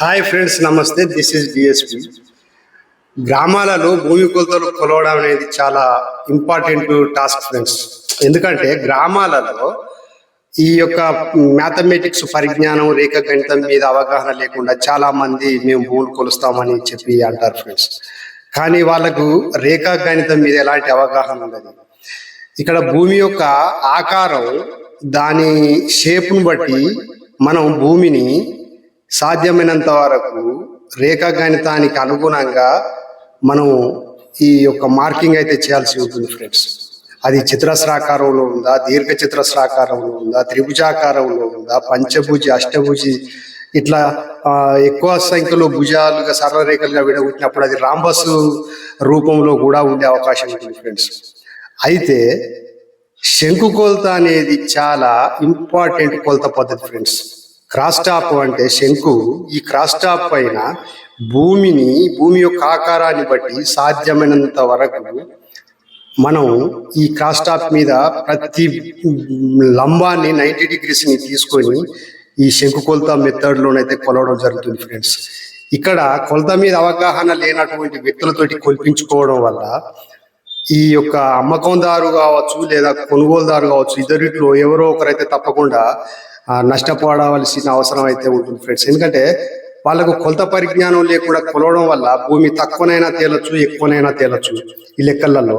Hi friends, నమస్తే. This is DSP. గ్రామాలలో భూమి కొలతలు కొలవడం అనేది చాలా ఇంపార్టెంట్ టాస్క్ ఫ్రెండ్స్. ఎందుకంటే గ్రామాలలో ఈ యొక్క మ్యాథమెటిక్స్ పరిజ్ఞానం, రేఖాగణితం మీద అవగాహన లేకుండా చాలా మంది మేము భూములు కొలుస్తామని చెప్పి అంటారు ఫ్రెండ్స్. కానీ వాళ్ళకు రేఖాగణితం మీద ఎలాంటి అవగాహన ఉండదు. ఇక్కడ భూమి యొక్క ఆకారం, దాని షేప్ను బట్టి మనం భూమిని సాధ్యమైనంత వరకు రేఖాగణితానికి అనుగుణంగా మనం ఈ యొక్క మార్కింగ్ అయితే చేయాల్సి ఉంటుంది ఫ్రెండ్స్. అది చతురస్రాకారంలో ఉందా, దీర్ఘ చతురస్రాకారంలో ఉందా, త్రిభుజాకారంలో ఉందా, పంచభుజి, అష్టభుజి, ఇట్లా ఎక్కువ సంఖ్యలో భుజాలుగా సరళరేఖలుగా విడగొట్టినప్పుడు అది రాంబస్ రూపంలో కూడా ఉండే అవకాశం ఉంటుంది ఫ్రెండ్స్. అయితే శంకు కొలత అనేది చాలా ఇంపార్టెంట్ కొలత పద్ధతి ఫ్రెండ్స్. క్రాస్ టాప్ అంటే శంకు. ఈ క్రాస్ టాప్ పైన భూమి యొక్క ఆకారాన్ని బట్టి సాధ్యమైనంత వరకు మనం ఈ క్రాస్ టాప్ మీద ప్రతి లంబాన్ని 90 degrees తీసుకొని ఈ శంకు కొలత మెథడ్లోనైతే కొలవడం జరుగుతుంది ఫ్రెండ్స్. ఇక్కడ కొలత మీద అవగాహన లేనటువంటి వ్యక్తులతోటి కొలిపించుకోవడం వల్ల ఈ యొక్క అమ్మకందారు కావచ్చు లేదా కొనుగోలుదారు కావచ్చు, ఇద్దరిట్లో ఎవరో ఒకరైతే తప్పకుండా నష్టపోవలసిన అవసరం అయితే ఉంటుంది ఫ్రెండ్స్. ఎందుకంటే వాళ్ళకు కొలత పరిజ్ఞానం లేకుండా కొలవడం వల్ల భూమి తక్కువనైనా తేలొచ్చు, ఎక్కువనైనా తేలొచ్చు ఈ లెక్కలలో.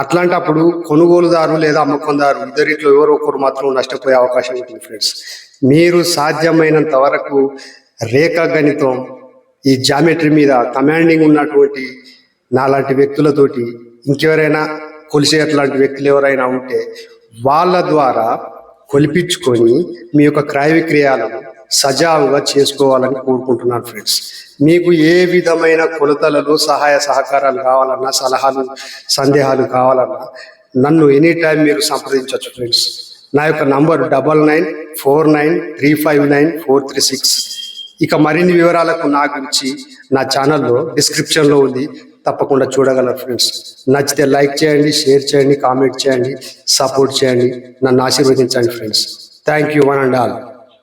అట్లాంటప్పుడు కొనుగోలుదారు లేదా అమ్మకందారు ఇద్దరిట్లో ఎవరో ఒకరు మాత్రం నష్టపోయే అవకాశం ఉంటుంది ఫ్రెండ్స్. మీరు సాధ్యమైనంత వరకు రేఖాగణితం, ఈ జామెట్రీ మీద కమాండింగ్ ఉన్నటువంటి నాలాంటి వ్యక్తులతోటి, ఇంకెవరైనా కొలిసే అట్లాంటి వ్యక్తులు ఎవరైనా ఉంటే వాళ్ళ ద్వారా కొలిపించుకొని మీ యొక్క క్రయ విక్రయాలను సజావుగా చేసుకోవాలని కోరుకుంటున్నాను ఫ్రెండ్స్. మీకు ఏ విధమైన కొలతలలో సహాయ సహకారాలు కావాలన్నా, సలహాలు సందేహాలు కావాలన్నా నన్ను ఎనీ టైం మీరు సంప్రదించవచ్చు ఫ్రెండ్స్. నా యొక్క నంబర్ 9949359436. ఇక మరిన్ని వివరాలకు నా గురించి నా ఛానల్లో డిస్క్రిప్షన్లో ఉంది, తప్పకుండా చూడగలరు ఫ్రెండ్స్. నచ్చితే లైక్ చేయండి, షేర్ చేయండి, కామెంట్ చేయండి, సపోర్ట్ చేయండి, నన్ను ఆశీర్వదించండి friends. Thank you one and all.